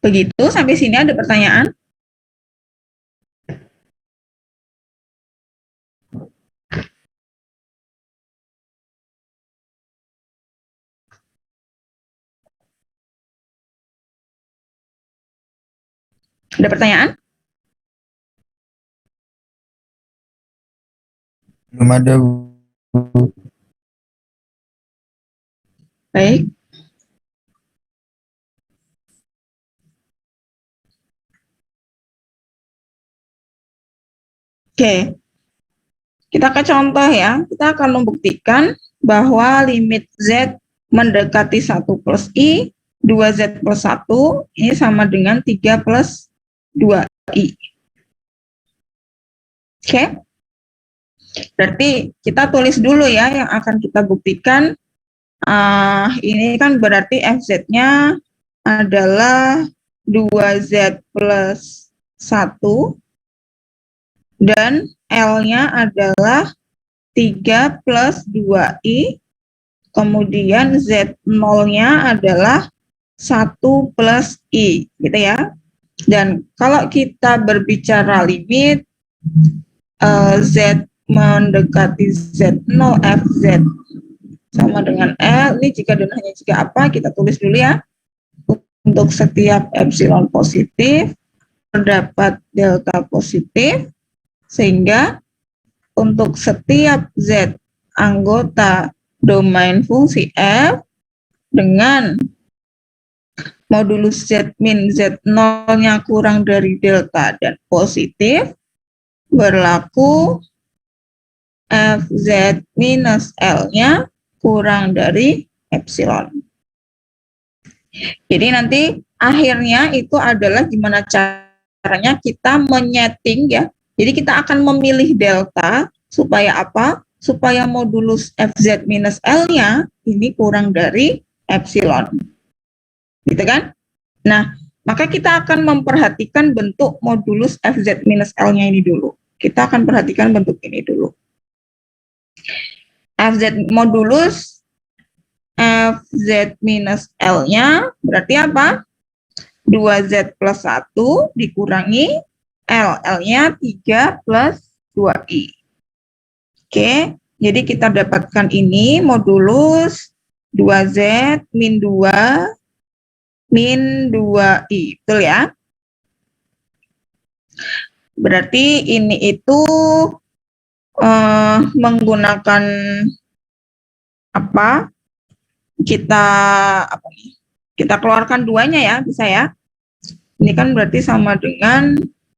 Begitu, sampai sini ada pertanyaan? Ada pertanyaan? Belum ada, Bu. Baik. Oke, kita ke contoh ya. Kita akan membuktikan bahwa limit Z mendekati 1 plus I, 2Z plus 1, ini sama dengan 3 plus 2I. Oke, berarti kita tulis dulu ya yang akan kita buktikan. Ini kan berarti FZ-nya adalah 2Z plus 1 dan L-nya adalah 3 plus 2I, kemudian Z0-nya adalah 1 plus I, gitu ya. Dan kalau kita berbicara limit Z mendekati Z0 FZ sama dengan L, ini jika dan hanya jika apa, kita tulis dulu ya. Untuk setiap epsilon positif, terdapat delta positif, sehingga untuk setiap Z anggota domain fungsi F dengan modulus Z min Z0-nya kurang dari delta dan positif, berlaku Fz minus L-nya kurang dari epsilon. Jadi nanti akhirnya itu adalah gimana caranya kita menyeting ya. Jadi kita akan memilih delta supaya apa? Supaya modulus Fz minus L-nya ini kurang dari epsilon. Gitu kan? Nah, maka kita akan memperhatikan bentuk modulus Fz minus L-nya ini dulu. Kita akan perhatikan bentuk ini dulu. Fz modulus Fz minus L-nya berarti apa? 2Z plus 1 dikurangi L. L-nya 3 plus 2I. Oke, jadi kita dapatkan ini modulus 2Z min 2 min 2I. Betul ya? Berarti ini itu menggunakan apa? Kita keluarkan duanya ya, bisa ya. Ini kan berarti sama dengan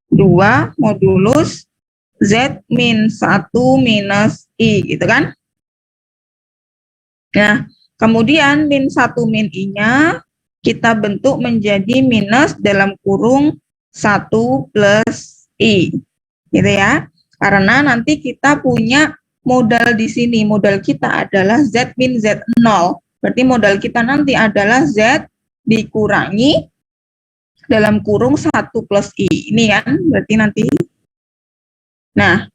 2 modulus Z min 1 minus I, gitu kan? Nah, kemudian min 1 min I-nya kita bentuk menjadi minus dalam kurung 1 plus I, gitu ya. Karena nanti kita punya modal di sini, modal kita adalah Z min Z0. Berarti modal kita nanti adalah Z dikurangi dalam kurung 1 plus I. Ini kan, berarti nanti. Nah,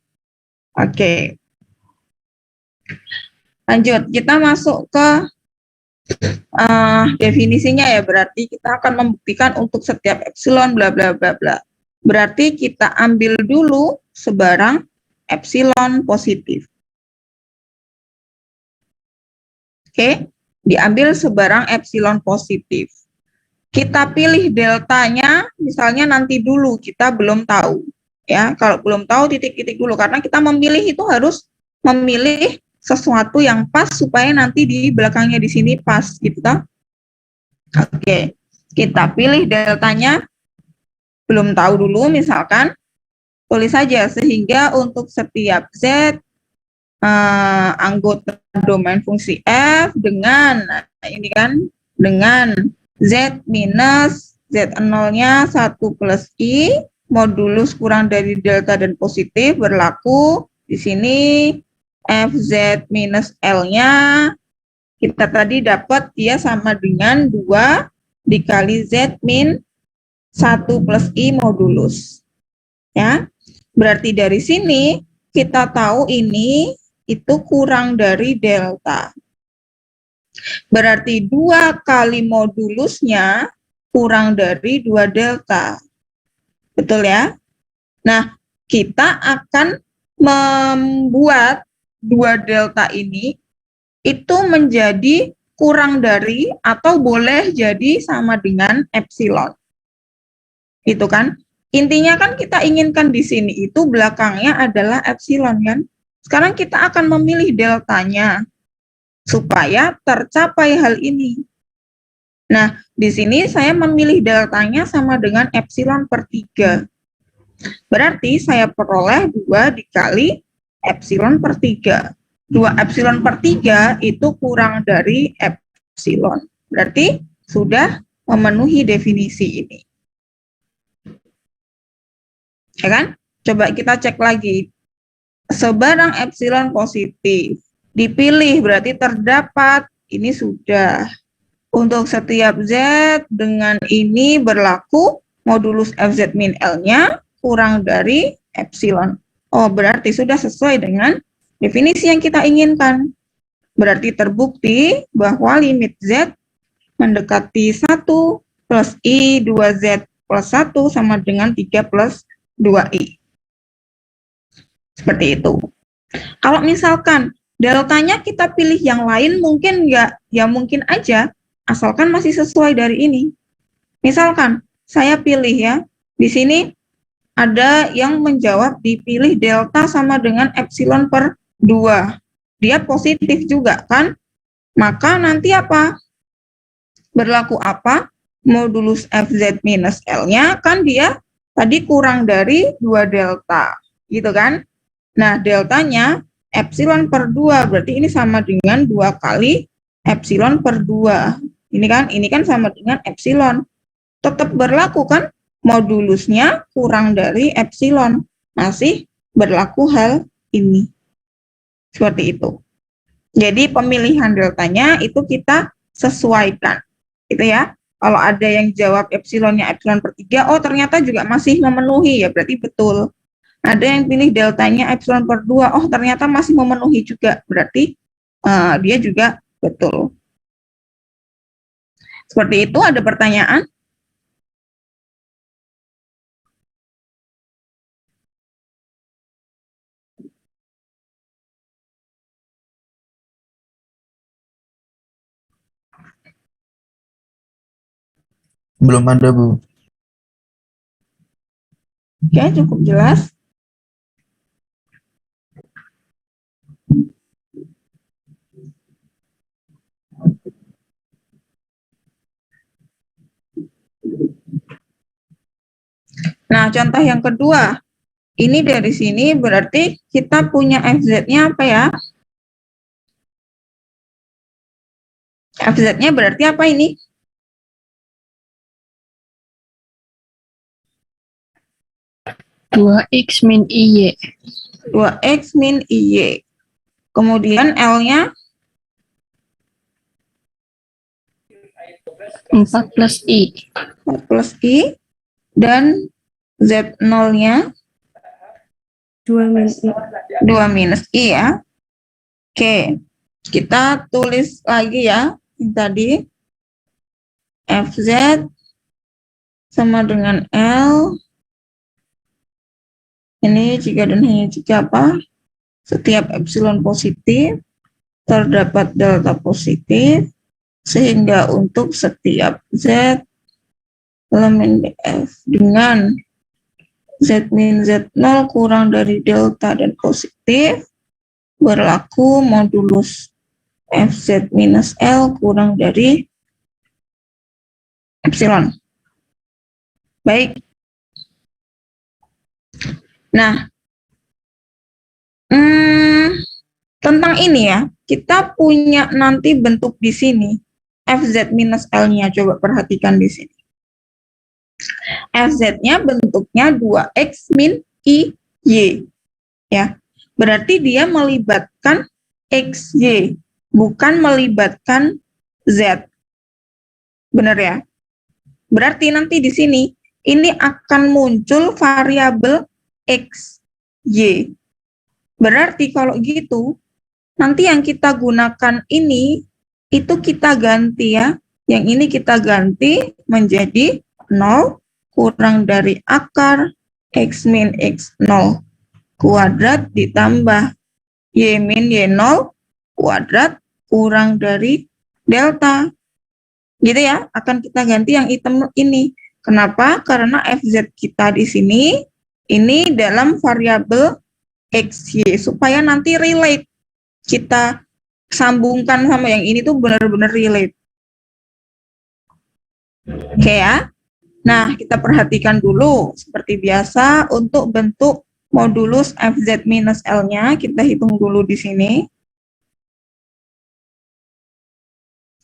oke. Lanjut, kita masuk ke definisinya ya. Berarti kita akan membuktikan untuk setiap epsilon bla bla bla bla. Berarti kita ambil dulu sebarang epsilon positif. Oke, diambil sebarang epsilon positif. Kita pilih deltanya, misalnya nanti dulu, kita belum tahu. Ya, kalau belum tahu titik-titik dulu, karena kita memilih itu harus memilih sesuatu yang pas supaya nanti di belakangnya di sini pas, gitu kan? Oke, kita pilih deltanya, belum tahu dulu, misalkan tulis saja sehingga untuk setiap Z anggota domain fungsi F dengan ini kan dengan Z minus Z0-nya 1 plus I modulus kurang dari delta dan positif berlaku di sini Fz minus L-nya kita tadi dapat dia sama dengan 2 dikali Z min 1 plus I modulus. Ya, berarti dari sini kita tahu ini itu kurang dari delta. Berarti 2 kali modulusnya kurang dari 2 delta. Betul ya? Nah, kita akan membuat 2 delta ini itu menjadi kurang dari atau boleh jadi sama dengan epsilon. Gitu kan? Intinya kan kita inginkan di sini itu belakangnya adalah epsilon kan? Sekarang kita akan memilih deltanya supaya tercapai hal ini. Nah, di sini saya memilih deltanya sama dengan epsilon per 3. Berarti saya peroleh 2 dikali epsilon per 3. 2 epsilon per 3 itu kurang dari epsilon. Berarti sudah memenuhi definisi ini. Ya kan? Coba kita cek lagi. Sebarang epsilon positif dipilih berarti terdapat, ini sudah. Untuk setiap Z dengan ini berlaku modulus FZ min L-nya kurang dari epsilon. Oh, berarti sudah sesuai dengan definisi yang kita inginkan. Berarti terbukti bahwa limit Z mendekati 1 plus I 2Z plus 1 sama dengan 3 plus 2I. Seperti itu. Kalau misalkan deltanya kita pilih yang lain, mungkin nggak, ya mungkin aja, asalkan masih sesuai dari ini. Misalkan saya pilih ya, di sini ada yang menjawab dipilih delta sama dengan epsilon per 2. Dia positif juga kan? Maka nanti apa? Berlaku apa? Modulus FZ minus L-nya kan dia tadi kurang dari 2 delta. Gitu kan? Nah, deltanya epsilon per 2, berarti ini sama dengan 2 kali epsilon per 2. Ini kan sama dengan epsilon. Tetap berlaku kan? Modulusnya kurang dari epsilon. Masih berlaku hal ini. Seperti itu. Jadi pemilihan deltanya itu kita sesuaikan. Gitu ya. Kalau ada yang jawab epsilonnya epsilon per 3, oh ternyata juga masih memenuhi, ya berarti betul. Ada yang pilih deltanya epsilon per 2, oh ternyata masih memenuhi juga, berarti dia juga betul. Seperti itu, ada pertanyaan? Belum ada, Bu. Oke, cukup jelas. Nah, contoh yang kedua, ini dari sini berarti kita punya FZ-nya apa ya? FZ-nya berarti apa ini? Dua X min IY. 2X min IY. Kemudian L-nya 4 plus I. 4 plus I. Dan Z0-nya 2 min I. 2 minus I ya. Oke, kita tulis lagi ya. Tadi FZ sama dengan L. Ini jika dan hanya jika apa? Setiap epsilon positif terdapat delta positif, sehingga untuk setiap Z elemen BF dengan Z min Z0 kurang dari delta dan positif, berlaku modulus FZ minus L kurang dari epsilon. Baik. Nah, tentang ini ya, kita punya nanti bentuk di sini, FZ minus L-nya, coba perhatikan di sini. FZ-nya bentuknya 2X min IY. Ya, berarti dia melibatkan XY, bukan melibatkan Z. Benar ya? Berarti nanti di sini, ini akan muncul variabel XY. Berarti kalau gitu, nanti yang kita gunakan ini, itu kita ganti ya, Yang ini kita ganti menjadi 0 kurang dari akar X min X0 kuadrat ditambah Y min Y0 kuadrat kurang dari delta. Gitu ya, akan kita ganti yang item ini. Kenapa? Karena FZ kita di sini, ini dalam variabel XY, supaya nanti relate. Kita sambungkan sama yang ini tuh benar-benar relate. Oke ya. Nah, kita perhatikan dulu. Seperti biasa, untuk bentuk modulus FZ minus L-nya, kita hitung dulu di sini.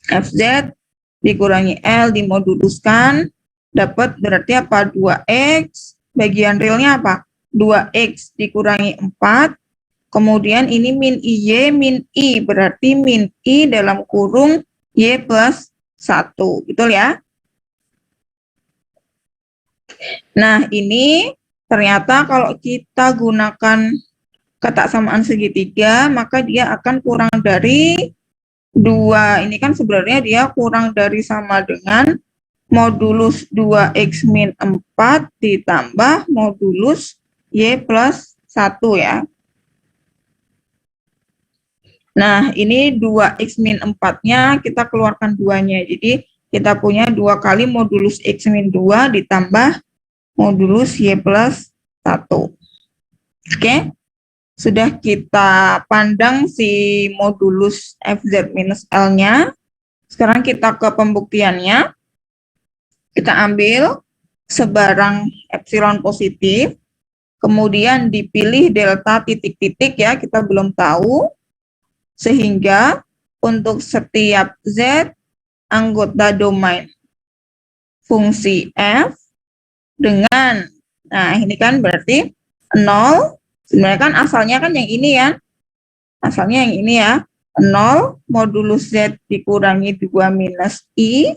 FZ dikurangi L dimoduluskan, dapat berarti apa? 2X, bagian realnya apa? 2X dikurangi 4, kemudian ini min IY, min I, berarti min I dalam kurung Y plus 1, betul ya? Nah, ini ternyata kalau kita gunakan ketaksamaan segitiga, maka dia akan kurang dari 2. Ini kan sebenarnya dia kurang dari sama dengan modulus 2X min 4 ditambah modulus Y plus 1 ya. Nah, ini 2X min 4-nya kita keluarkan 2-nya. Jadi, kita punya 2 kali modulus X min 2 ditambah modulus Y plus 1. Oke? Sudah kita pandang si modulus FZ minus L-nya. Sekarang kita ke pembuktiannya. Kita ambil sebarang epsilon positif, kemudian dipilih delta titik-titik ya, kita belum tahu. Sehingga untuk setiap Z anggota domain fungsi F dengan, nah ini kan berarti 0, sebenarnya kan asalnya kan yang ini ya, asalnya yang ini ya, 0 modulus Z dikurangi 2 minus I,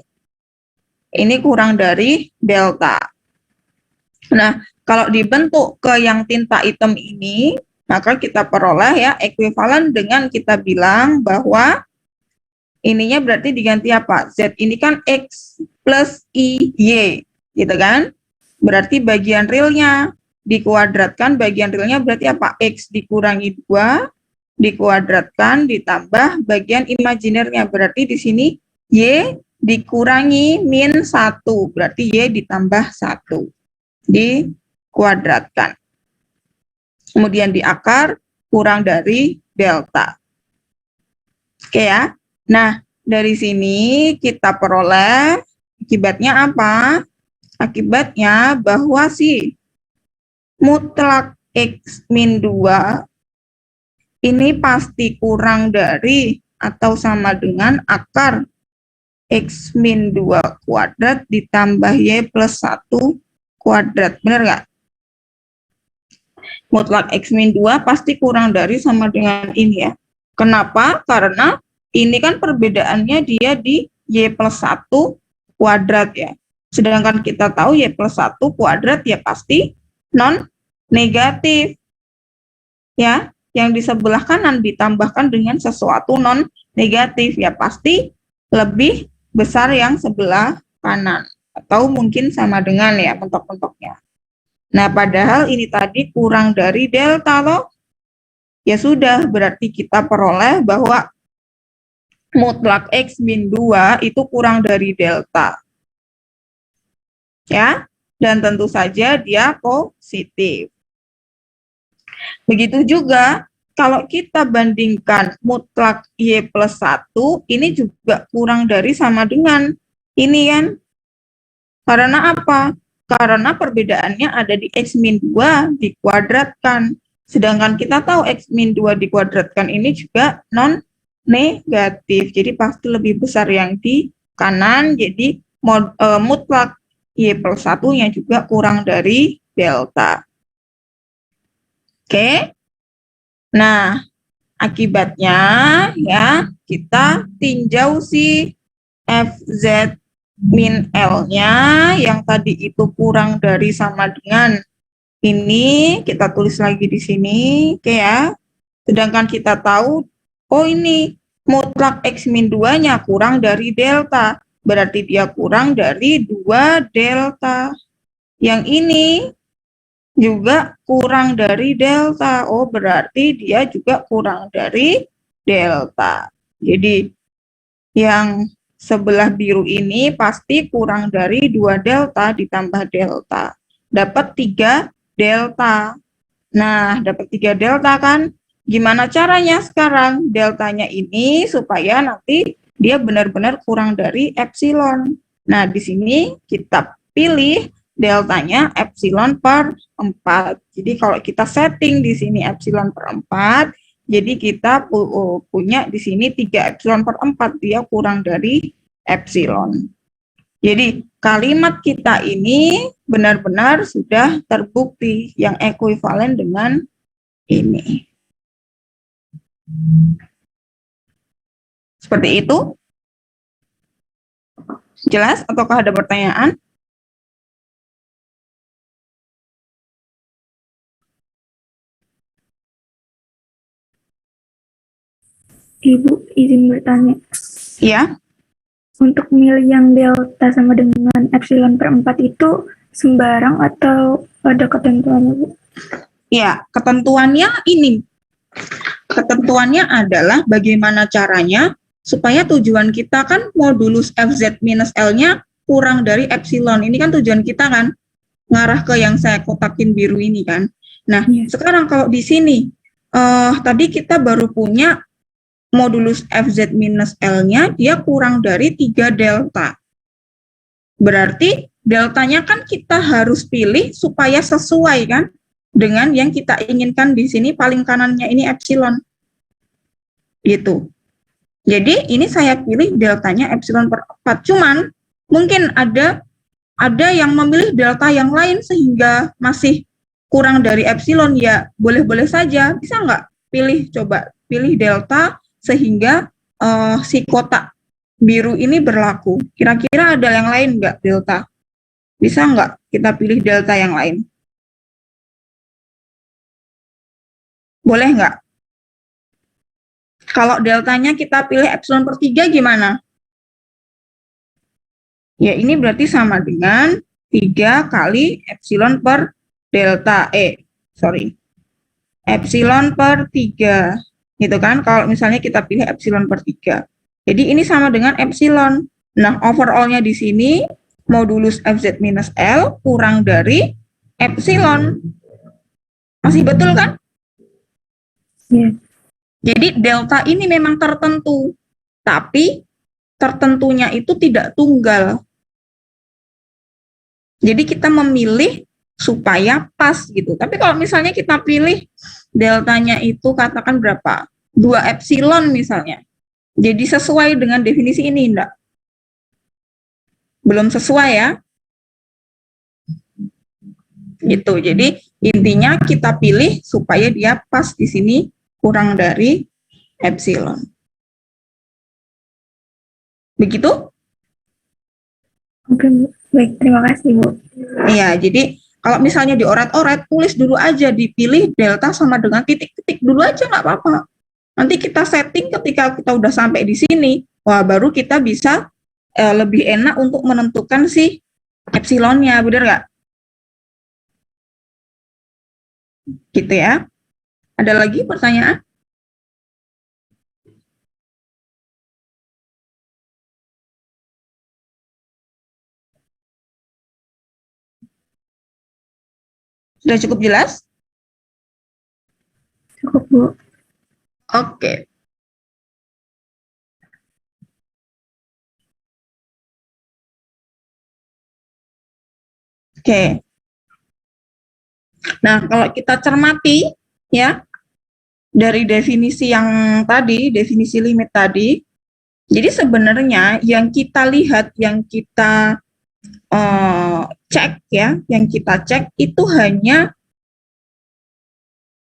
ini kurang dari delta. Nah, kalau dibentuk ke yang tinta hitam ini, maka kita peroleh ya ekuivalen dengan kita bilang bahwa ininya berarti diganti apa? Z ini kan X plus I, Y, gitu kan? Berarti bagian realnya dikuadratkan, bagian realnya berarti apa? X dikurangi 2, dikuadratkan, ditambah bagian imajinernya. Berarti di sini Y dikurangi min 1, berarti Y ditambah 1. Dikuadratkan. Kemudian di akar kurang dari delta. Oke ya. Nah, dari sini kita peroleh akibatnya apa? Akibatnya bahwa si mutlak X min 2 ini pasti kurang dari atau sama dengan akar X min 2 kuadrat ditambah Y plus 1 kuadrat. Benar nggak? Mutlak X min 2 pasti kurang dari sama dengan ini ya. Kenapa? Karena ini kan perbedaannya dia di Y plus 1 kuadrat ya. Sedangkan kita tahu Y plus 1 kuadrat ya pasti non-negatif. Ya, yang di sebelah kanan ditambahkan dengan sesuatu non-negatif ya pasti lebih besar yang sebelah kanan. Atau mungkin sama dengan ya mentok-mentoknya. Nah, padahal ini tadi kurang dari delta loh. Ya sudah, berarti kita peroleh bahwa mutlak X min 2 itu kurang dari delta. Ya, dan tentu saja dia positif. Begitu juga kalau kita bandingkan mutlak Y plus 1, ini juga kurang dari sama dengan ini kan. Karena apa? Karena perbedaannya ada di X min 2 dikuadratkan. Sedangkan kita tahu X min 2 dikuadratkan ini juga non-negatif. Jadi pasti lebih besar yang di kanan. Jadi mutlak Y plus 1-nya juga kurang dari delta. Oke. Nah, akibatnya ya kita tinjau si FZ min L-nya yang tadi itu kurang dari sama dengan ini, kita tulis lagi di sini, oke ya. Sedangkan kita tahu, oh ini mutlak X min 2-nya kurang dari delta. berarti dia kurang dari 2 delta. Yang ini juga kurang dari delta. Oh, berarti dia juga kurang dari delta. Jadi yang sebelah biru ini pasti kurang dari 2 delta ditambah delta. Dapat 3 delta. Nah, dapat 3 delta kan? Gimana caranya sekarang deltanya ini supaya nanti dia benar-benar kurang dari epsilon. Nah, di sini kita pilih deltanya epsilon per 4. Jadi kalau kita setting di sini epsilon per 4, jadi kita punya di sini 3 epsilon per 4, dia kurang dari epsilon. Jadi kalimat kita ini benar-benar sudah terbukti yang ekuivalen dengan ini. Seperti itu? Jelas? Ataukah ada pertanyaan? Ibu, izin bertanya. Ya. Untuk milih yang delta sama dengan epsilon per 4 itu sembarang atau ada ketentuannya, Bu? Ya, ketentuannya ini. Ketentuannya adalah bagaimana caranya supaya tujuan kita kan modulus Fz minus L-nya kurang dari epsilon. Ini kan tujuan kita kan, ngarah ke yang saya kotakin biru ini kan. Nah, sekarang kalau di sini, tadi kita baru punya modulus Fz minus L-nya, dia kurang dari 3 delta. Berarti deltanya kan kita harus pilih supaya sesuai kan dengan yang kita inginkan di sini, paling kanannya ini epsilon. Gitu. Jadi ini saya pilih deltanya epsilon per 4. Cuman mungkin ada yang memilih delta yang lain sehingga masih kurang dari epsilon, ya boleh-boleh saja. Bisa nggak coba pilih delta sehingga si kotak biru ini berlaku. Kira-kira ada yang lain nggak delta? Bisa nggak kita pilih delta yang lain? Boleh nggak? Kalau deltanya kita pilih epsilon per 3 gimana? Ya, ini berarti sama dengan 3 kali epsilon per delta. Epsilon per 3. Gitu kan, kalau misalnya kita pilih epsilon per 3. Jadi ini sama dengan epsilon. Nah, overall-nya di sini, modulus Fz minus L kurang dari epsilon. Masih betul kan? Iya. Jadi delta ini memang tertentu, tapi tertentunya itu tidak tunggal. Jadi kita memilih supaya pas gitu. Tapi kalau misalnya kita pilih deltanya itu katakan berapa? 2 epsilon misalnya. Jadi sesuai dengan definisi ini enggak? Belum sesuai ya? Gitu. Jadi intinya kita pilih supaya dia pas di sini kurang dari epsilon. Begitu? Oke, baik. Terima kasih, Bu. Iya, jadi kalau misalnya dioret-oret, tulis dulu aja, dipilih delta sama dengan titik-titik dulu aja, nggak apa-apa. Nanti kita setting ketika kita udah sampai di sini, wah baru kita bisa lebih enak untuk menentukan si epsilonnya, bener nggak? Gitu ya. Ada lagi pertanyaan? Sudah cukup jelas? Cukup, Bu. Oke. Oke. Nah, kalau kita cermati ya dari definisi yang tadi, definisi limit tadi, jadi sebenarnya yang kita lihat, yang kita cek ya, yang kita cek itu hanya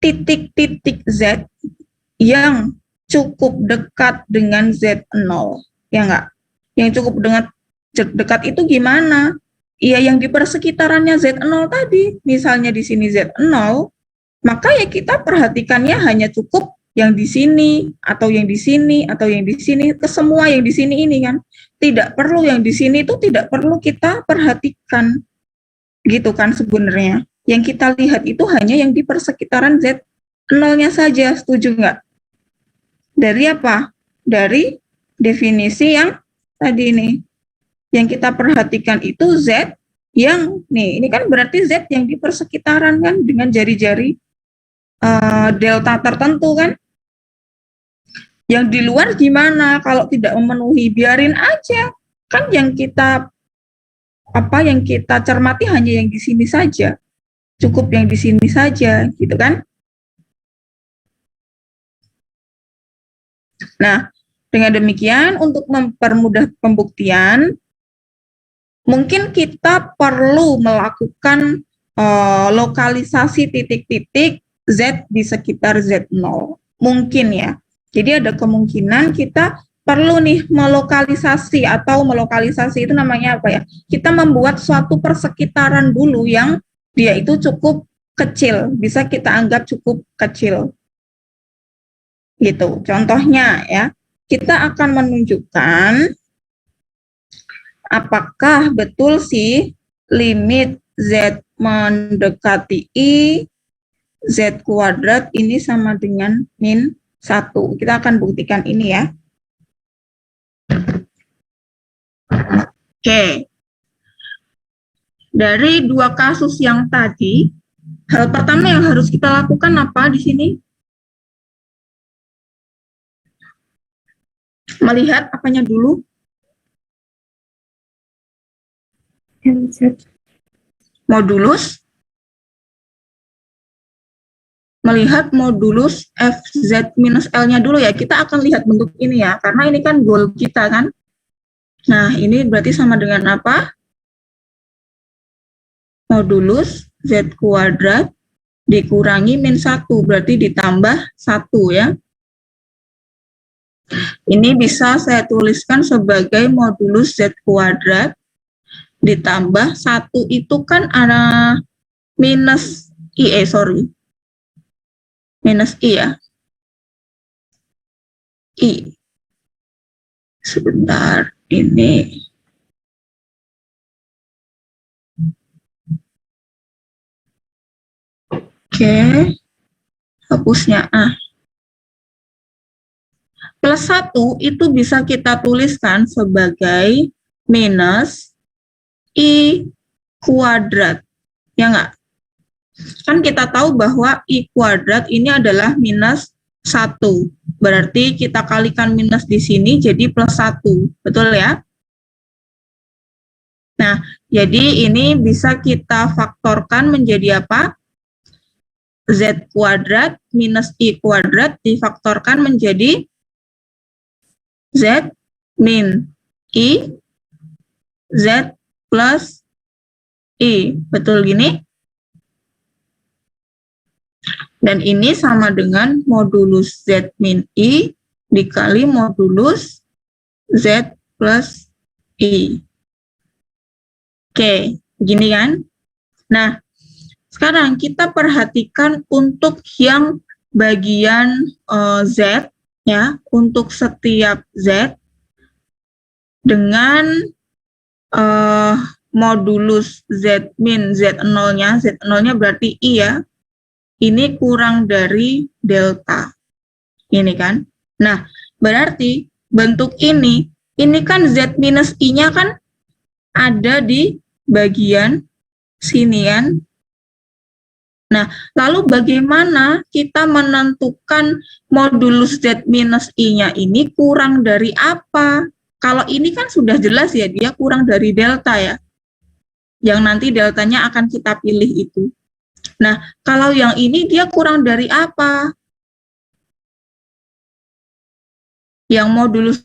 titik-titik Z yang cukup dekat dengan Z0, ya enggak? Yang cukup dekat itu gimana? Ya yang di persekitarannya Z0 tadi, misalnya di sini Z0, maka ya kita perhatikannya hanya cukup yang di sini, atau yang di sini, atau yang di sini, ke semua yang di sini ini kan. tidak perlu, yang di sini itu tidak perlu kita perhatikan, gitu kan sebenarnya. Yang kita lihat itu hanya yang di persekitaran Z0-nya saja, setuju nggak? Dari apa? Dari definisi yang tadi nih. Yang kita perhatikan itu Z yang, nih, ini kan berarti Z yang di persekitaran kan, dengan jari-jari delta tertentu kan. Yang di luar gimana? Kalau tidak memenuhi, biarin aja. Kan yang kita cermati hanya yang di sini saja. Cukup yang di sini saja, gitu kan? Nah, dengan demikian untuk mempermudah pembuktian, mungkin kita perlu melakukan lokalisasi titik-titik Z di sekitar Z0. Mungkin ya. Jadi ada kemungkinan kita perlu nih melokalisasi itu namanya apa ya? Kita membuat suatu persekitaran dulu yang dia itu cukup kecil, bisa kita anggap cukup kecil. Gitu. Contohnya ya, kita akan menunjukkan apakah betul sih limit Z mendekati I, Z kuadrat ini sama dengan min 1. Kita akan buktikan ini ya. Oke. Dari dua kasus yang tadi, hal pertama yang harus kita lakukan apa di sini? Melihat apanya dulu? MZ. Modulus. Melihat modulus Fz minus L-nya dulu ya. Kita akan lihat bentuk ini ya, karena ini kan goal kita kan. Nah, ini berarti sama dengan apa? Modulus Z kuadrat dikurangi min 1, berarti ditambah 1 ya. Ini bisa saya tuliskan sebagai modulus Z kuadrat ditambah 1 itu kan ada minus I, minus I ya. I. Sebentar, ini. Oke. Hapusnya A. Plus 1 itu bisa kita tuliskan sebagai minus I kuadrat. Ya enggak? Kan kita tahu bahwa I kuadrat ini adalah minus 1. Berarti kita kalikan minus di sini jadi plus 1. Betul ya? Nah, jadi ini bisa kita faktorkan menjadi apa? Z kuadrat minus I kuadrat difaktorkan menjadi Z min I Z plus I. Betul gini? Dan ini sama dengan modulus Z min I dikali modulus Z plus I. Oke, gini kan? Nah, sekarang kita perhatikan untuk yang bagian Z, ya, untuk setiap Z dengan modulus Z min Z0-nya, Z0-nya berarti I ya, ini kurang dari delta. Ini kan. Nah, berarti bentuk ini kan Z minus I-nya kan ada di bagian sini kan. Nah, lalu bagaimana kita menentukan modulus Z minus I-nya ini kurang dari apa? Kalau ini kan sudah jelas ya, dia kurang dari delta ya. Yang nanti deltanya akan kita pilih itu. Nah, kalau yang ini dia kurang dari apa? Yang modulus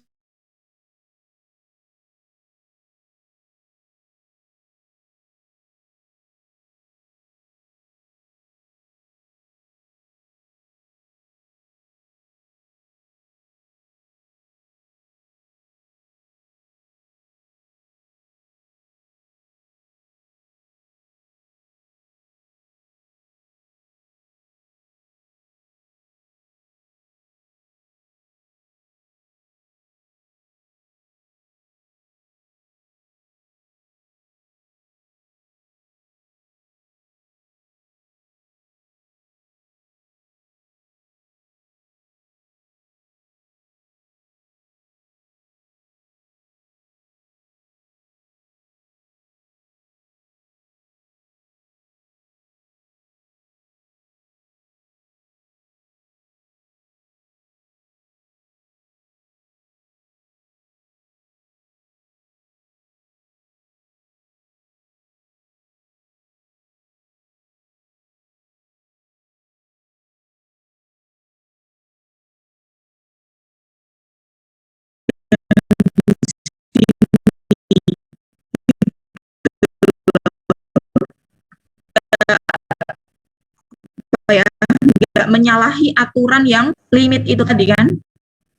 nggak menyalahi aturan yang limit itu tadi kan.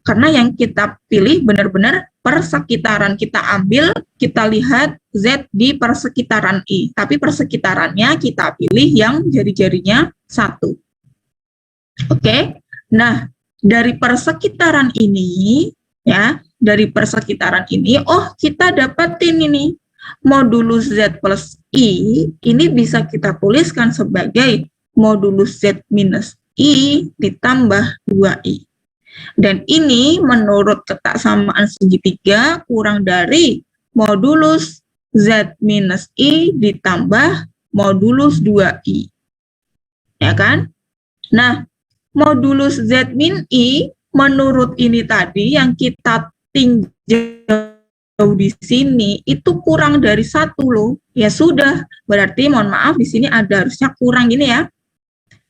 Karena yang kita pilih benar-benar persekitaran. Kita ambil, kita lihat Z di persekitaran I. Tapi persekitarannya kita pilih yang jari-jarinya 1. Oke. Nah, dari persekitaran ini, ya, dari persekitaran ini, oh kita dapatin ini. Modulus Z plus I, ini bisa kita tuliskan sebagai modulus Z minus I ditambah 2I. Dan ini menurut kesamaan segitiga kurang dari modulus Z minus I ditambah modulus 2I. Ya kan? Nah, modulus Z min I menurut ini tadi yang kita tinjau di sini itu kurang dari 1 loh. Ya sudah, berarti mohon maaf di sini ada harusnya kurang gini ya.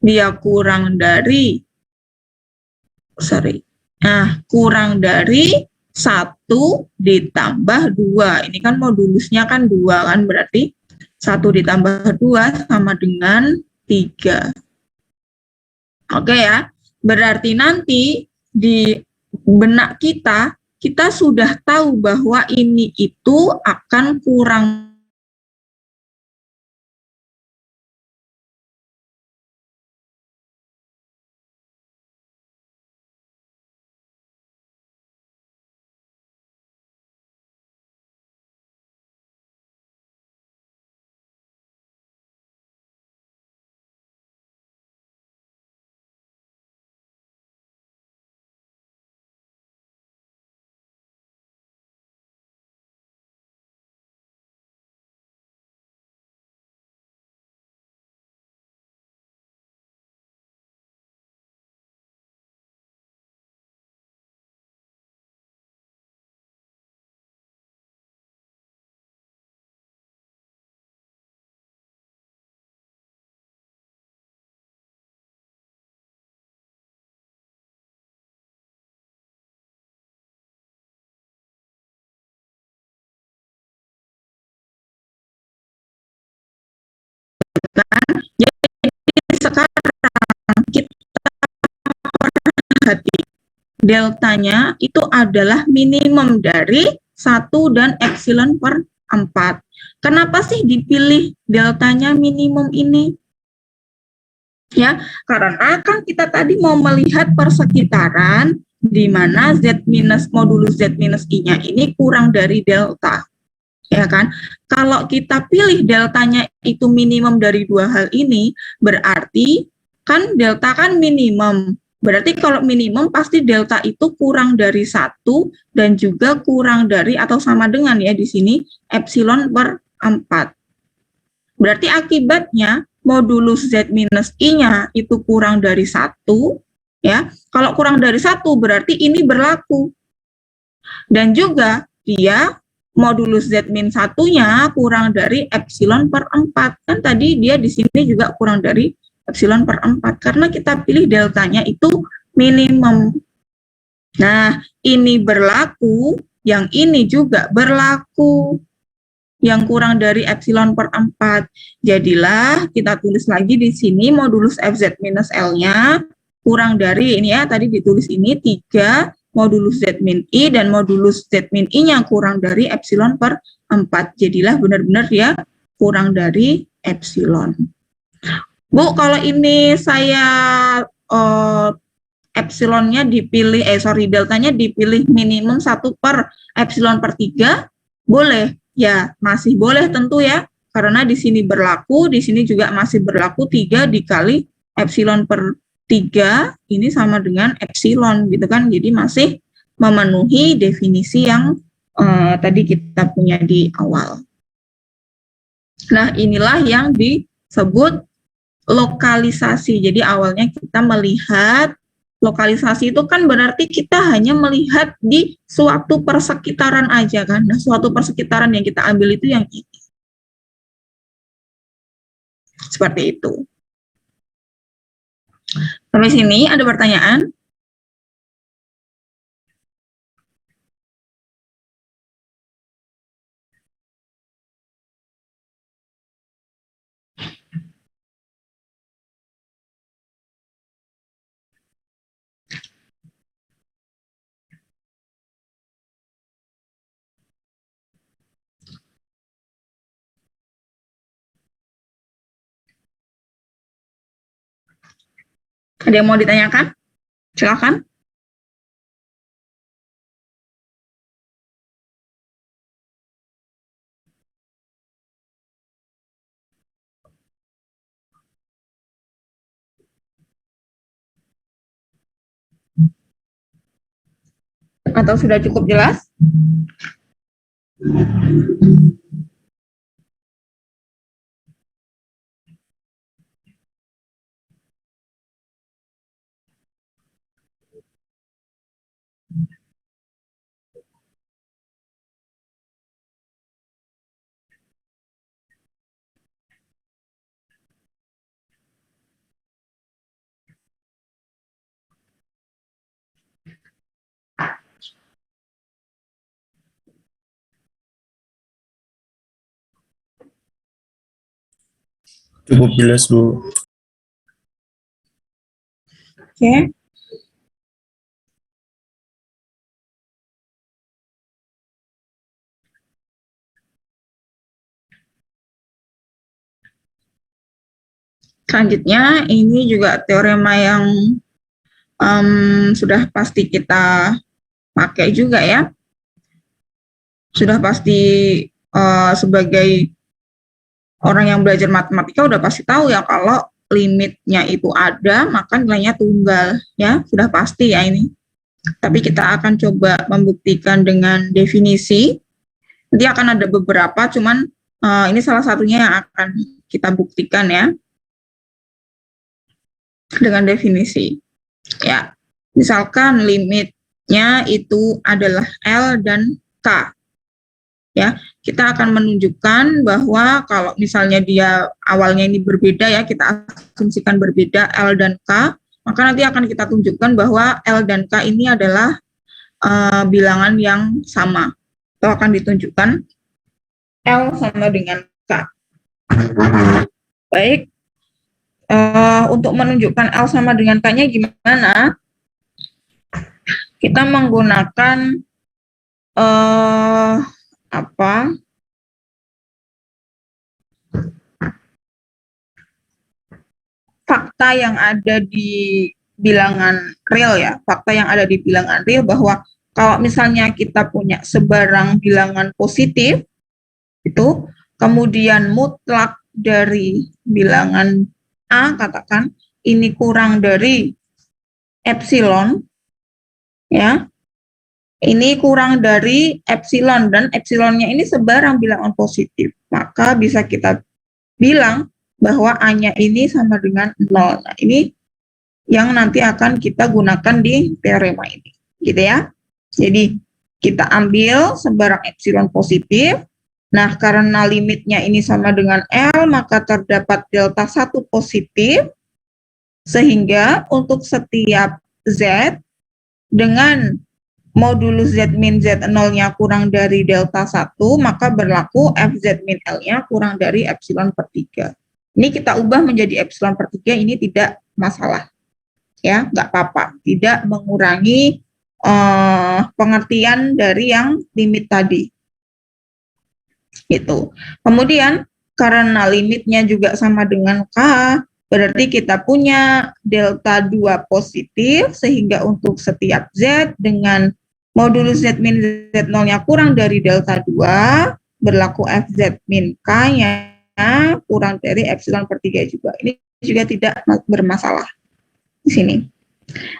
Dia kurang dari kurang dari 1 ditambah 2. Ini kan modulusnya kan 2 kan, berarti 1 ditambah 2 sama dengan 3. Oke ya, berarti nanti di benak kita sudah tahu bahwa ini itu akan kurang sekarang kita perhati deltanya itu adalah minimum dari 1 dan epsilon per 4. Kenapa sih dipilih deltanya minimum ini? Ya, karena kan kita tadi mau melihat persekitaran di mana Z minus modulus Z minus I-nya ini kurang dari delta. Ya kan? Kalau kita pilih deltanya itu minimum dari 2 hal ini, berarti kan delta kan minimum. Berarti kalau minimum pasti delta itu kurang dari 1 dan juga kurang dari atau sama dengan ya di sini epsilon per 4. Berarti akibatnya modulus Z minus I-nya itu kurang dari 1, ya. Kalau kurang dari 1 berarti ini berlaku. Dan juga dia modulus Z min 1-nya kurang dari epsilon per 4. Kan tadi dia di sini juga kurang dari epsilon per 4. Karena kita pilih deltanya itu minimum. Nah, ini berlaku, yang ini juga berlaku. Yang kurang dari epsilon per 4. Jadilah kita tulis lagi di sini modulus FZ minus L-nya kurang dari, ini ya, tadi ditulis ini 3 modulus Z min I dan modulus Z min I-nya kurang dari epsilon per 4. Jadilah benar-benar ya kurang dari epsilon. Bu, kalau ini saya epsilonnya dipilih, deltanya dipilih minimum 1 per epsilon per 3, boleh? Ya, masih boleh tentu ya, karena di sini berlaku, di sini juga masih berlaku 3 dikali epsilon per 3, ini sama dengan epsilon gitu kan, jadi masih memenuhi definisi yang tadi kita punya di awal. Nah, inilah yang disebut lokalisasi. Jadi awalnya kita melihat lokalisasi itu kan berarti kita hanya melihat di suatu persekitaran aja kan. Nah, suatu persekitaran yang kita ambil itu yang ini. Seperti itu. Sampai sini ada pertanyaan? Ada yang mau ditanyakan? Silakan. Atau sudah cukup jelas? Cukup jelas, Bu. Oke. Selanjutnya, ini juga teorema yang sudah pasti kita pakai juga ya. Sudah pasti sebagai orang yang belajar matematika udah pasti tahu ya kalau limitnya itu ada, maka nilainya tunggal ya, sudah pasti ya ini. Tapi kita akan coba membuktikan dengan definisi. Nanti akan ada beberapa, cuman ini salah satunya yang akan kita buktikan ya, dengan definisi. Ya, misalkan limitnya itu adalah L dan K. Ya, kita akan menunjukkan bahwa kalau misalnya dia awalnya ini berbeda ya, kita asumsikan berbeda L dan K, maka nanti akan kita tunjukkan bahwa L dan K ini adalah bilangan yang sama. Itu akan ditunjukkan L sama dengan K. Baik, untuk menunjukkan L sama dengan K-nya gimana? Kita menggunakan fakta yang ada di bilangan real ya, fakta yang ada di bilangan real bahwa kalau misalnya kita punya sebarang bilangan positif itu, kemudian mutlak dari bilangan A, katakan ini kurang dari epsilon ya, ini kurang dari epsilon dan epsilonnya ini sebarang bilangan positif, maka bisa kita bilang bahwa A-nya ini sama dengan 0. Nah, ini yang nanti akan kita gunakan di teorema ini, gitu ya. Jadi kita ambil sebarang epsilon positif. Nah, karena limitnya ini sama dengan L, maka terdapat delta 1 positif, sehingga untuk setiap Z dengan modulus Z min Z0-nya kurang dari delta 1, maka berlaku FZ min L-nya kurang dari epsilon per 3. Ini kita ubah menjadi epsilon per 3, ini tidak masalah. Ya, nggak apa-apa. Tidak mengurangi pengertian dari yang limit tadi. Gitu. Kemudian karena limitnya juga sama dengan K, berarti kita punya delta 2 positif, sehingga untuk setiap Z dengan modulus Z min Z0-nya kurang dari delta 2, berlaku FZ min K-nya kurang dari epsilon per 3 juga. Ini juga tidak bermasalah di sini.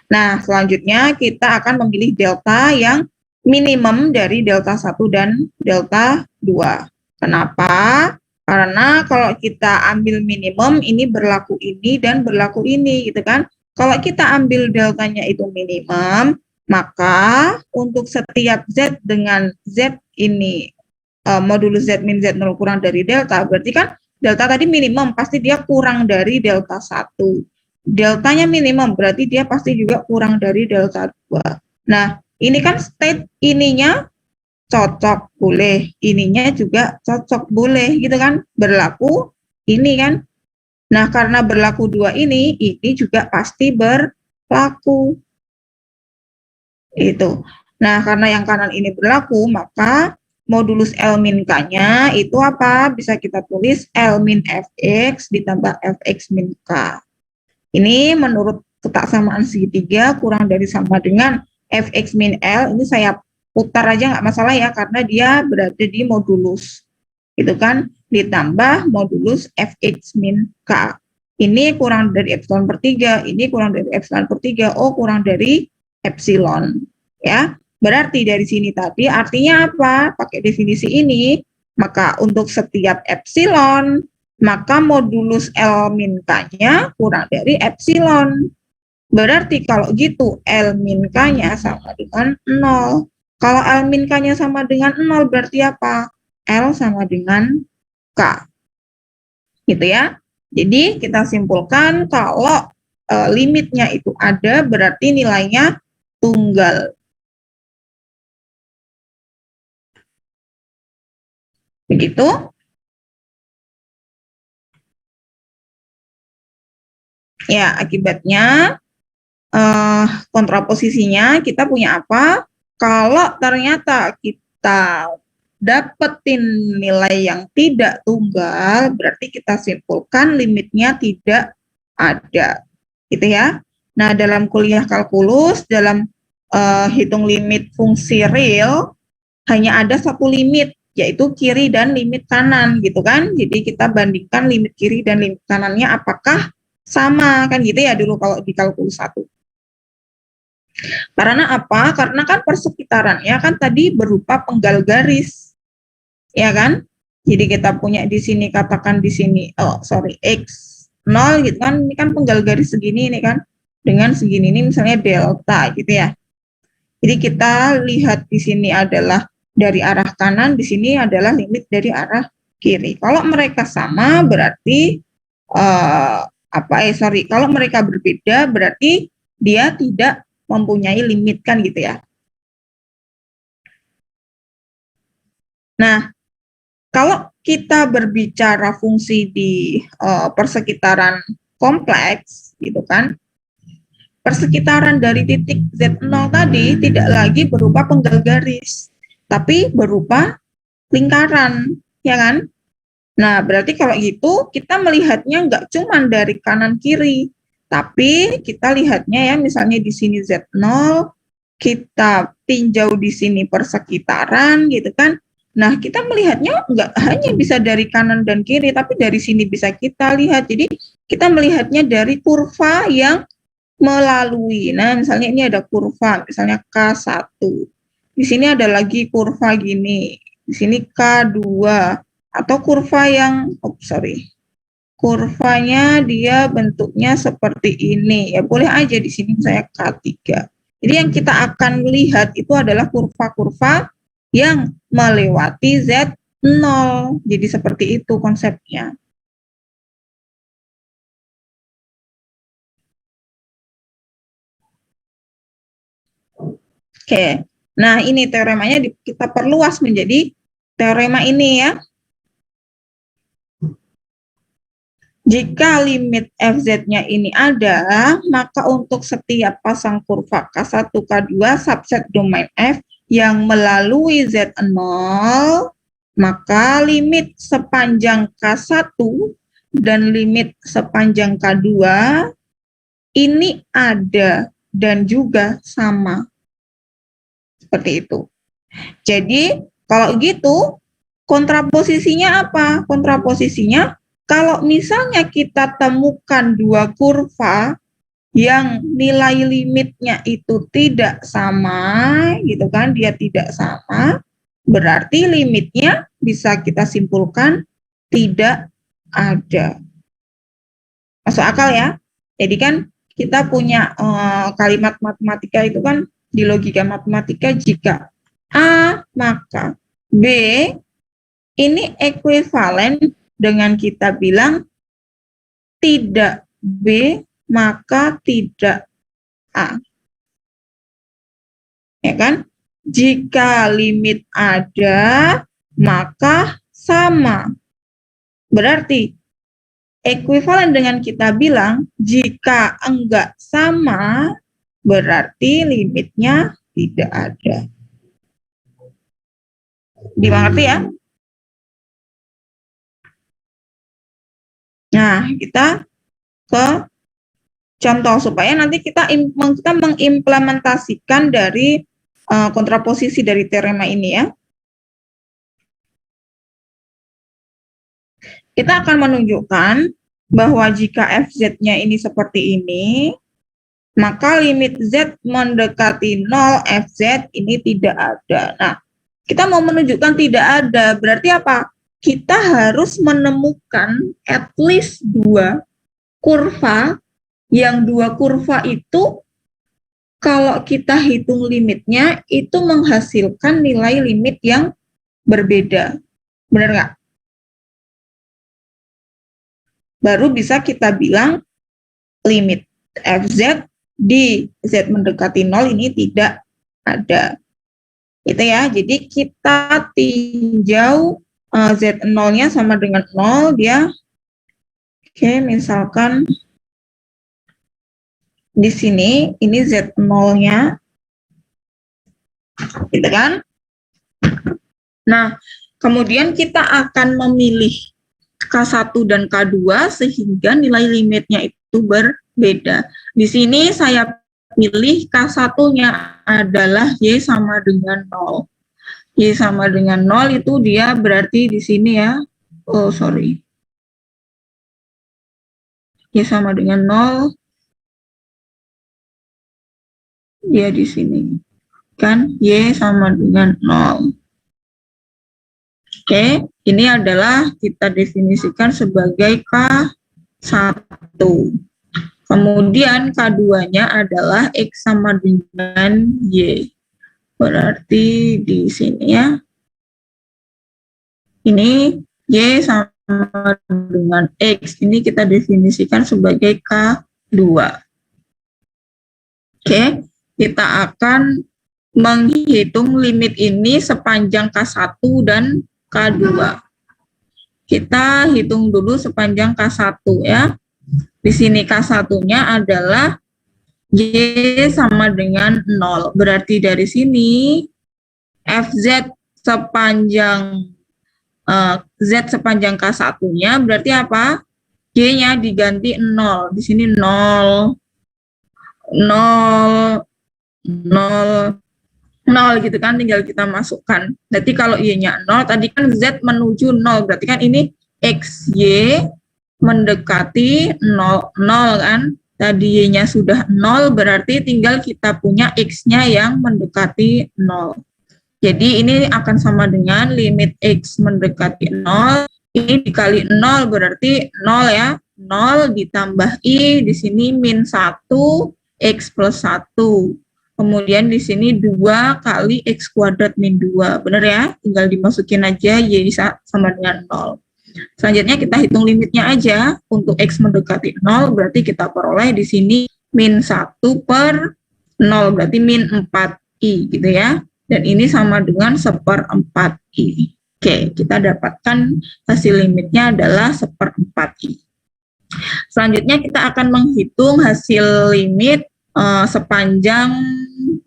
Nah, selanjutnya kita akan memilih delta yang minimum dari delta 1 dan delta 2. Kenapa? Karena kalau kita ambil minimum, ini berlaku ini dan berlaku ini, gitu kan. Kalau kita ambil deltanya itu minimum, maka untuk setiap Z dengan Z ini modulus Z min Z0 kurang dari delta, berarti kan delta tadi minimum, pasti dia kurang dari delta 1. Deltanya minimum, berarti dia pasti juga kurang dari delta 2. Nah, ini kan state ininya cocok boleh, ininya juga cocok boleh, gitu kan, berlaku ini kan. Nah, karena berlaku dua ini juga pasti berlaku. Itu. Nah, karena yang kanan ini berlaku, maka modulus L min K-nya itu apa? Bisa kita tulis L min Fx ditambah Fx min K. Ini menurut ketaksamaan segitiga kurang dari sama dengan fx min L, ini saya putar aja nggak masalah ya, karena dia berada di modulus, gitu kan, ditambah modulus fx min K. Ini kurang dari epsilon per 3, ini kurang dari epsilon per 3, O kurang dari epsilon. Ya, berarti dari sini tadi artinya apa? Pakai definisi ini, maka untuk setiap epsilon, maka modulus L min K-nya kurang dari epsilon. Berarti kalau gitu L min K-nya sama dengan 0. Kalau L min K-nya sama dengan 0 berarti apa? L sama dengan K. Gitu ya. Jadi kita simpulkan kalau limitnya itu ada berarti nilainya tunggal. Begitu. Ya, akibatnya kontraposisinya kita punya apa? Kalau ternyata kita dapetin nilai yang tidak tunggal, berarti kita simpulkan limitnya tidak ada, gitu ya. Nah, dalam kuliah kalkulus, dalam hitung limit fungsi real, hanya ada satu limit, yaitu kiri dan limit kanan, gitu kan. Jadi kita bandingkan limit kiri dan limit kanannya apakah sama, kan gitu ya dulu kalau di kalkulus 1. Karena apa? Karena kan persekitarannya kan tadi berupa penggal garis, ya kan? Jadi kita punya di sini, katakan di sini, x0 gitu kan, ini kan penggal garis segini ini kan, dengan segini ini misalnya delta gitu ya. Jadi kita lihat di sini adalah dari arah kanan, di sini adalah limit dari arah kiri. Kalau mereka sama berarti kalau mereka berbeda berarti dia tidak mempunyai limit kan gitu ya. Nah, kalau kita berbicara fungsi di persekitaran kompleks, gitu kan, persekitaran dari titik Z0 tadi tidak lagi berupa penggal garis, tapi berupa lingkaran, ya kan? Nah, berarti kalau gitu kita melihatnya nggak cuma dari kanan kiri, tapi kita lihatnya ya misalnya di sini Z0, kita tinjau di sini persekitaran gitu kan. Nah, kita melihatnya nggak hanya bisa dari kanan dan kiri, tapi dari sini bisa kita lihat. Jadi, kita melihatnya dari kurva yang melalui. Nah, misalnya ini ada kurva, misalnya K1. Di sini ada lagi kurva gini. Di sini K2. Atau kurva yang, kurvanya dia bentuknya seperti ini. Ya, boleh aja di sini saya K3. Jadi yang kita akan lihat itu adalah kurva-kurva yang melewati Z0. Jadi seperti itu konsepnya. Oke, nah ini teoremanya kita perluas menjadi teorema ini ya. Jika limit fz-nya ini ada, maka untuk setiap pasang kurva K1, K2 subset domain F yang melalui Z0, maka limit sepanjang K1 dan limit sepanjang K2 ini ada dan juga sama. Seperti itu. Jadi, kalau gitu, kontraposisinya apa? Kontraposisinya, kalau misalnya kita temukan dua kurva yang nilai limitnya itu tidak sama, gitu kan, dia tidak sama, berarti limitnya bisa kita simpulkan tidak ada. Masuk akal ya? Jadi kan kita punya kalimat matematika itu kan di logika matematika, jika A maka B ini ekuivalen dengan kita bilang tidak B maka tidak A. Ya kan? Jika limit ada, maka sama. Berarti ekuivalen dengan kita bilang jika enggak sama, berarti limitnya tidak ada. Dimengerti ya? Nah, kita ke contoh supaya nanti kita mengimplementasikan dari kontraposisi dari teorema ini ya. Kita akan menunjukkan bahwa jika fz-nya ini seperti ini, maka limit z mendekati 0 fz ini tidak ada. Nah, kita mau menunjukkan tidak ada, berarti apa? Kita harus menemukan at least 2 kurva, yang 2 kurva itu kalau kita hitung limitnya, itu menghasilkan nilai limit yang berbeda. Benar nggak? Baru bisa kita bilang limit fz di z mendekati 0 ini tidak ada. Itu ya, jadi kita tinjau z0-nya sama dengan 0, dia oke, misalkan di sini ini z0-nya, gitu kan? Nah, kemudian kita akan memilih K1 dan K2 sehingga nilai limitnya itu berbeda. Di sini saya pilih K1-nya adalah Y sama dengan 0. Y sama dengan 0 itu dia berarti di sini ya. Oh, sorry. Y sama dengan 0. Ya di sini. Kan Y sama dengan 0. Oke, ini adalah kita definisikan sebagai K1. Kemudian K2-nya adalah X sama dengan Y. Berarti di sini ya. Ini Y sama dengan X. Ini kita definisikan sebagai K2. Oke, kita akan menghitung limit ini sepanjang K1 dan K2. Kita hitung dulu sepanjang K1 ya. Di sini K1-nya adalah Y sama dengan 0. Berarti dari sini FZ sepanjang Z sepanjang K1-nya berarti apa? Y-nya diganti 0. Di sini 0 0 0 0 gitu kan, tinggal kita masukkan. Berarti kalau Y-nya 0, tadi kan Z menuju 0, berarti kan ini XY mendekati 0 kan. Tadi Y-nya sudah 0, berarti tinggal kita punya X-nya yang mendekati 0. Jadi ini akan sama dengan limit X mendekati 0, ini dikali 0 berarti 0 ya. 0 ditambah I, di sini min 1, X plus 1. Kemudian di sini 2 kali X kuadrat min 2. Benar ya? Tinggal dimasukin aja Y sama dengan 0. Selanjutnya kita hitung limitnya aja. Untuk X mendekati 0 berarti kita peroleh di sini min 1 per 0. Berarti min 4I gitu ya. Dan ini sama dengan 1/4I. Oke, kita dapatkan hasil limitnya adalah 1/4I. Selanjutnya kita akan menghitung hasil limit sepanjang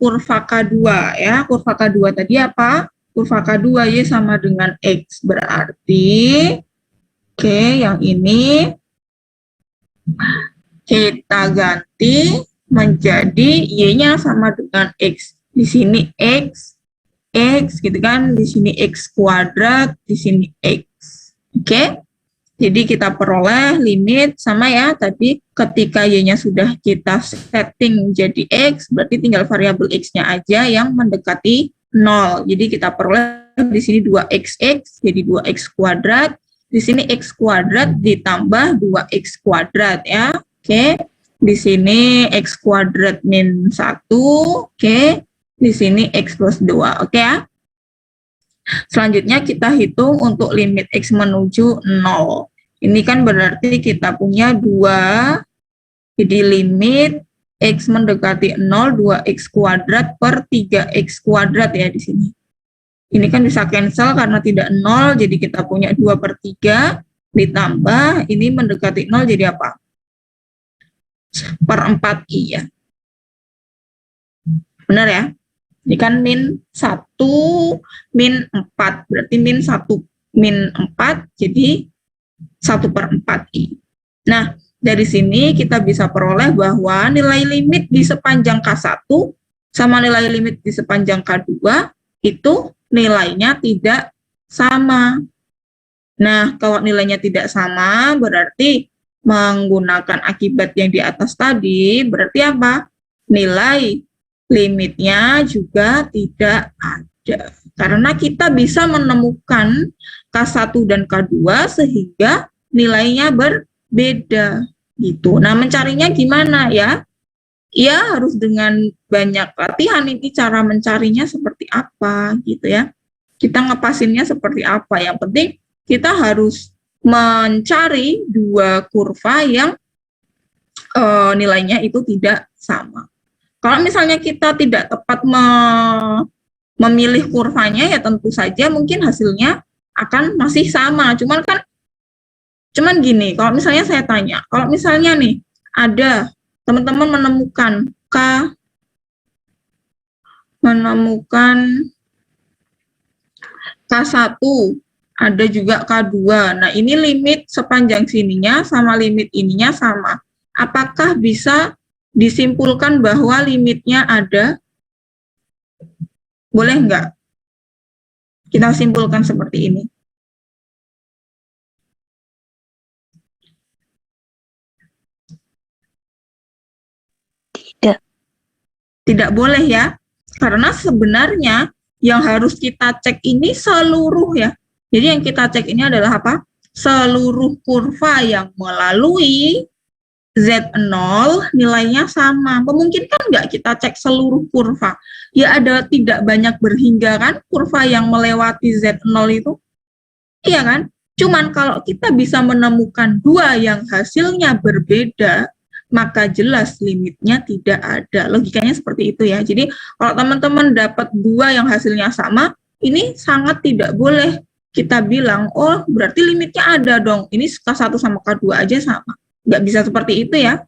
kurva K2 ya. Kurva K2 tadi apa? Kurva K2 Y sama dengan X. Berarti yang ini kita ganti menjadi Y-nya sama dengan X. Di sini X gitu kan, di sini X kuadrat, di sini X. Jadi kita peroleh limit sama ya, tadi ketika Y-nya sudah kita setting jadi X, berarti tinggal variabel X-nya aja yang mendekati 0. Jadi kita peroleh di sini 2XX, jadi 2X kuadrat. Di sini X kuadrat ditambah 2X kuadrat ya. Di sini X kuadrat min 1. Di sini X plus 2. Ya. Selanjutnya kita hitung untuk limit X menuju 0. Ini kan berarti kita punya 2, jadi limit X mendekati 0, 2X kuadrat per 3X kuadrat ya di sini. Ini kan bisa cancel karena tidak 0, jadi kita punya 2/3, ditambah ini mendekati 0 jadi apa? Per 4I ya. Benar ya? Ini kan min 1, min 4, berarti min 1, min 4, jadi 1/4I. Nah, dari sini kita bisa peroleh bahwa nilai limit di sepanjang K1 sama nilai limit di sepanjang K2 itu nilainya tidak sama. Nah, kalau nilainya tidak sama, berarti menggunakan akibat yang di atas tadi, berarti apa? Nilai limitnya juga tidak ada. Karena kita bisa menemukan K1 dan K2 sehingga nilainya berbeda gitu. Nah, mencarinya gimana ya? Ya harus dengan banyak latihan. Ini cara mencarinya seperti apa gitu ya. Kita ngepasinnya seperti apa. Yang penting kita harus mencari dua kurva yang nilainya itu tidak sama. Kalau misalnya kita tidak tepat memilih kurvanya, ya tentu saja mungkin hasilnya akan masih sama. Cuman gini, kalau misalnya saya tanya, kalau misalnya nih ada teman-teman menemukan K1, ada juga K2. Nah, ini limit sepanjang sininya sama limit ininya sama. Apakah bisa disimpulkan bahwa limitnya ada? Boleh nggak kita simpulkan seperti ini? Tidak. Tidak boleh ya, karena sebenarnya yang harus kita cek ini seluruh ya. Jadi yang kita cek ini adalah apa? Seluruh kurva yang melalui Z0 nilainya sama. Memungkinkan nggak kita cek seluruh kurva? Ya ada tidak banyak berhingga kan kurva yang melewati Z0 itu? Iya kan? Cuman kalau kita bisa menemukan dua yang hasilnya berbeda, maka jelas limitnya tidak ada. Logikanya seperti itu ya. Jadi kalau teman-teman dapat dua yang hasilnya sama, ini sangat tidak boleh kita bilang, oh berarti limitnya ada dong. Ini K1 sama K2 aja sama. Nggak bisa seperti itu ya.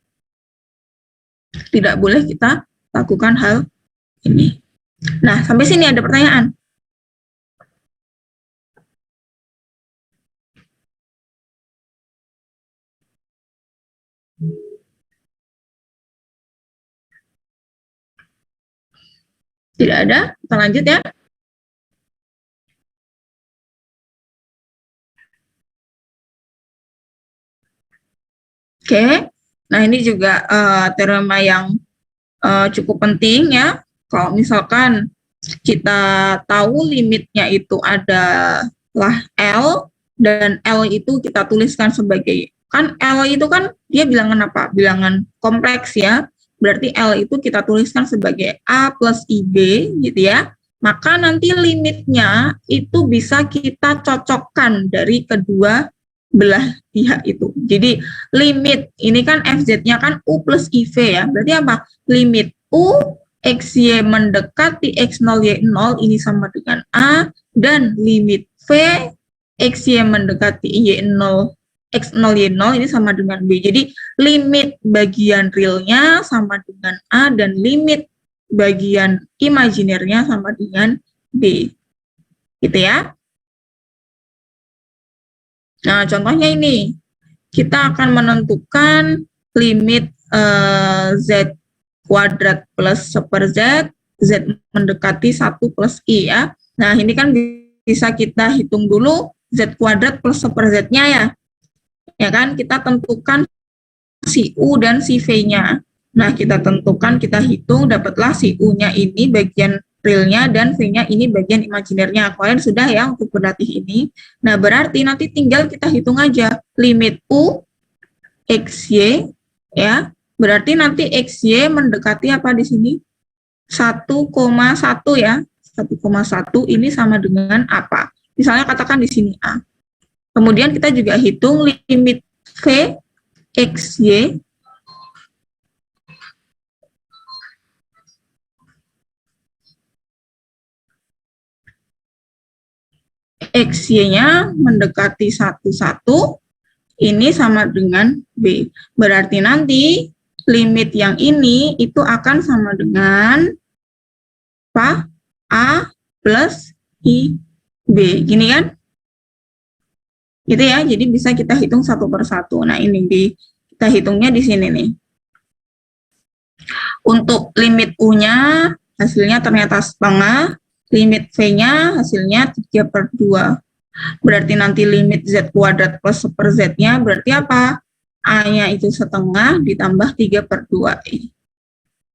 Tidak boleh kita lakukan hal ini. Nah, sampai sini ada pertanyaan. Tidak ada, kita lanjut ya. Oke, nah ini juga teorema yang cukup penting ya. Kalau misalkan kita tahu limitnya itu adalah L, dan L itu kita tuliskan sebagai, kan L itu kan dia bilangan apa? Bilangan kompleks ya. Berarti L itu kita tuliskan sebagai A plus IB gitu ya. Maka nanti limitnya itu bisa kita cocokkan dari kedua belah pihak itu. Jadi limit ini kan FZ-nya kan U plus IV ya. Berarti apa? Limit U XY mendekati X0 Y0 ini sama dengan A, dan limit V XY mendekati Y0 X0 Y0 ini sama dengan B. Jadi limit bagian realnya sama dengan A dan limit bagian imajinernya sama dengan B. Gitu ya. Nah, contohnya ini, kita akan menentukan limit Z kuadrat plus 1/Z, Z mendekati 1 plus I ya. Nah, ini kan bisa kita hitung dulu Z kuadrat plus 1/Z-nya ya. Ya kan, kita tentukan si U dan si V-nya. Nah, kita tentukan, kita hitung, dapatlah si U-nya ini bagian realnya dan V-nya ini bagian imajinernya. Kalian sudah ya untuk berlatih ini. Nah, berarti nanti tinggal kita hitung aja limit U XY ya. Berarti nanti XY mendekati apa di sini? 1,1 ya. 1,1 ini sama dengan apa? Misalnya katakan di sini A. Kemudian kita juga hitung limit V XY XY-nya mendekati 1,1, ini sama dengan B. Berarti nanti limit yang ini itu akan sama dengan apa? A plus IB. Gini kan? Gitu ya, jadi bisa kita hitung satu per satu. Nah, ini kita Kita hitungnya di sini nih. Untuk limit U-nya hasilnya ternyata setengah, limit V-nya hasilnya 3/2. Berarti nanti limit Z kuadrat plus 1 Z-nya berarti apa? A-nya itu setengah ditambah 3/2.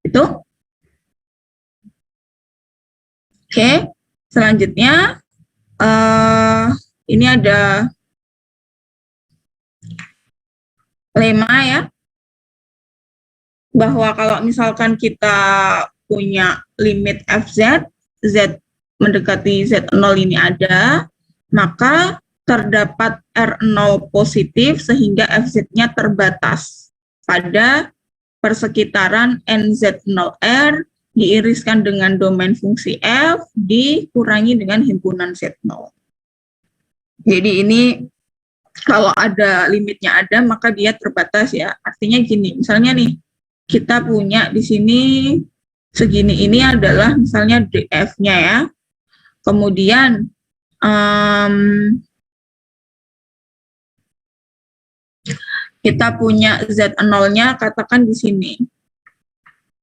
Itu. Oke, selanjutnya ini ada lema ya, bahwa kalau misalkan kita punya limit FZ, Z mendekati Z0 ini ada, maka terdapat R0 positif sehingga FZ-nya terbatas pada persekitaran NZ0R diiriskan dengan domain fungsi F dikurangi dengan himpunan Z0. Jadi ini kalau ada limitnya ada maka dia terbatas ya. Artinya gini, misalnya nih kita punya di sini segini, ini adalah misalnya DF-nya ya. Kemudian kita punya Z0-nya katakan di sini.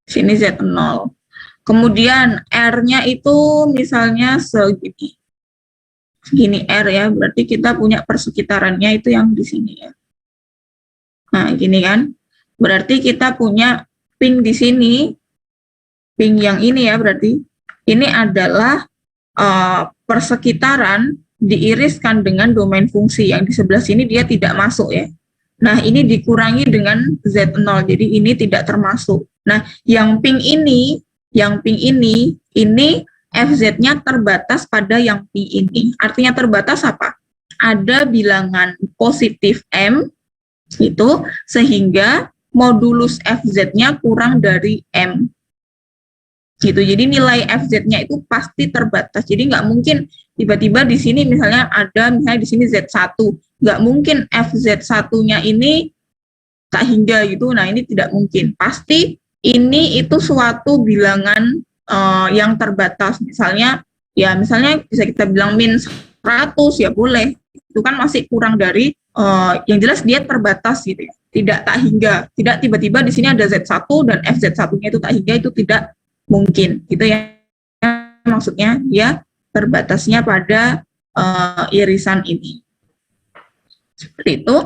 Sini Z0. Kemudian R-nya itu misalnya segini. Segini R ya, berarti kita punya persekitarannya itu yang di sini ya. Nah, gini kan. Berarti kita punya ping di sini. Ping yang ini ya, berarti ini adalah persekitaran diiriskan dengan domain fungsi. Yang di sebelah sini dia tidak masuk ya. Nah, ini dikurangi dengan Z0, jadi ini tidak termasuk. Nah, yang ping ini FZ-nya terbatas pada yang P ini. Artinya terbatas apa? Ada bilangan positif M, itu sehingga modulus FZ-nya kurang dari M. Gitu. Jadi nilai FZ-nya itu pasti terbatas. Jadi nggak mungkin tiba-tiba di sini misalnya ada, misalnya di sini Z1. Nggak mungkin FZ1-nya ini tak hingga gitu. Nah, ini tidak mungkin. Pasti ini itu suatu bilangan yang terbatas, misalnya bisa kita bilang min 100 ya boleh, itu kan masih kurang dari yang jelas dia terbatas gitu ya, tidak tak hingga, tidak tiba-tiba di sini ada Z1 dan FZ1-nya itu tak hingga, itu tidak mungkin gitu ya, maksudnya dia terbatasnya pada irisan ini, seperti itu.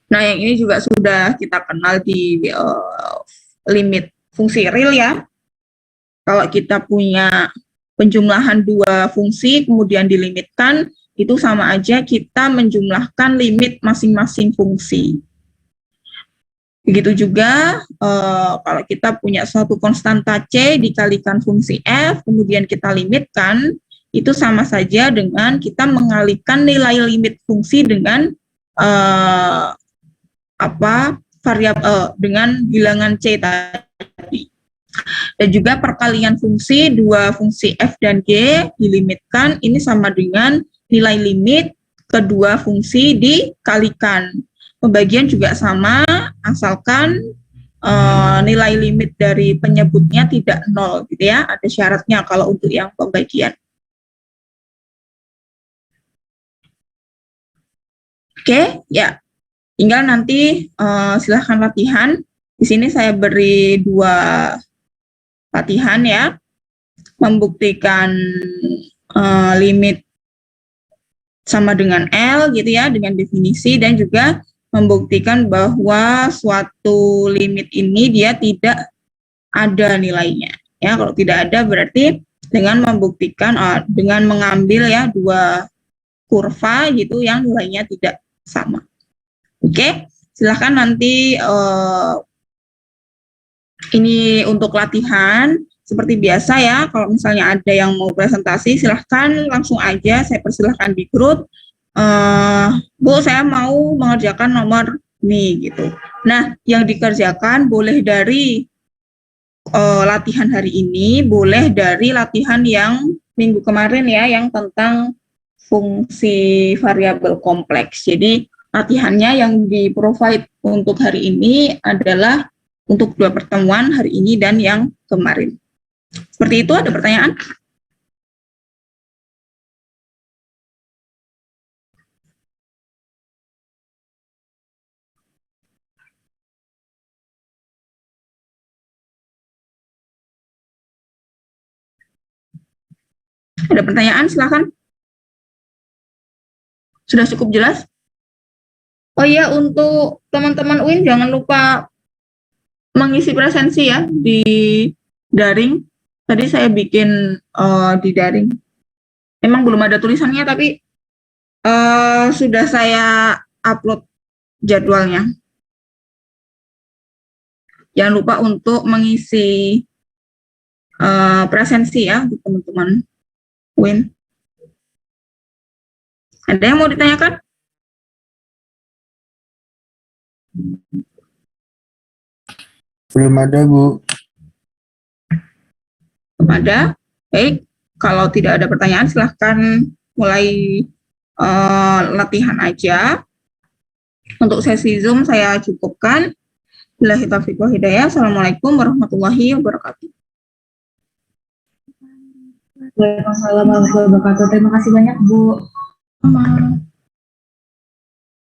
Nah, yang ini juga sudah kita kenal di limit fungsi real ya. Kalau kita punya penjumlahan dua fungsi kemudian dilimitkan, itu sama aja kita menjumlahkan limit masing-masing fungsi. Begitu juga kalau kita punya suatu konstanta C dikalikan fungsi F, kemudian kita limitkan, itu sama saja dengan kita mengalihkan nilai limit fungsi dengan variabel dengan bilangan C tadi. Dan juga perkalian fungsi dua fungsi F dan G dilimitkan, ini sama dengan nilai limit kedua fungsi dikalikan. Pembagian juga sama, asalkan nilai limit dari penyebutnya tidak 0 gitu ya, ada syaratnya kalau untuk yang pembagian. Oke, ya. Tinggal nanti silahkan latihan. Di sini saya beri 2 latihan ya, membuktikan limit sama dengan L gitu ya, dengan definisi, dan juga membuktikan bahwa suatu limit ini dia tidak ada nilainya. Ya, kalau tidak ada berarti dengan membuktikan dengan mengambil ya 2 kurva gitu yang nilainya tidak sama. Oke, silahkan nanti ini untuk latihan seperti biasa ya. Kalau misalnya ada yang mau presentasi, silahkan langsung aja, saya persilahkan di grup. Bu, saya mau mengerjakan nomor ini gitu. Nah, yang dikerjakan boleh dari latihan hari ini, boleh dari latihan yang minggu kemarin ya, yang tentang fungsi variabel kompleks. Jadi latihannya yang di-provide untuk hari ini adalah untuk 2 pertemuan, hari ini dan yang kemarin. Seperti itu, ada pertanyaan? Ada pertanyaan, silakan. Sudah cukup jelas? Oh iya, untuk teman-teman UIN jangan lupa mengisi presensi ya di daring. Tadi saya bikin di daring. Memang belum ada tulisannya, tapi sudah saya upload jadwalnya. Jangan lupa untuk mengisi presensi ya untuk teman-teman UIN. Ada yang mau ditanyakan? Belum ada, Bu. Belum ada? Baik, kalau tidak ada pertanyaan silahkan mulai latihan aja. Untuk sesi Zoom saya cukupkan. Billahi taufiq wal hidayah. Assalamualaikum warahmatullahi wabarakatuh. Waalaikumsalam warahmatullahi wabarakatuh. Terima kasih banyak, Bu. Sama.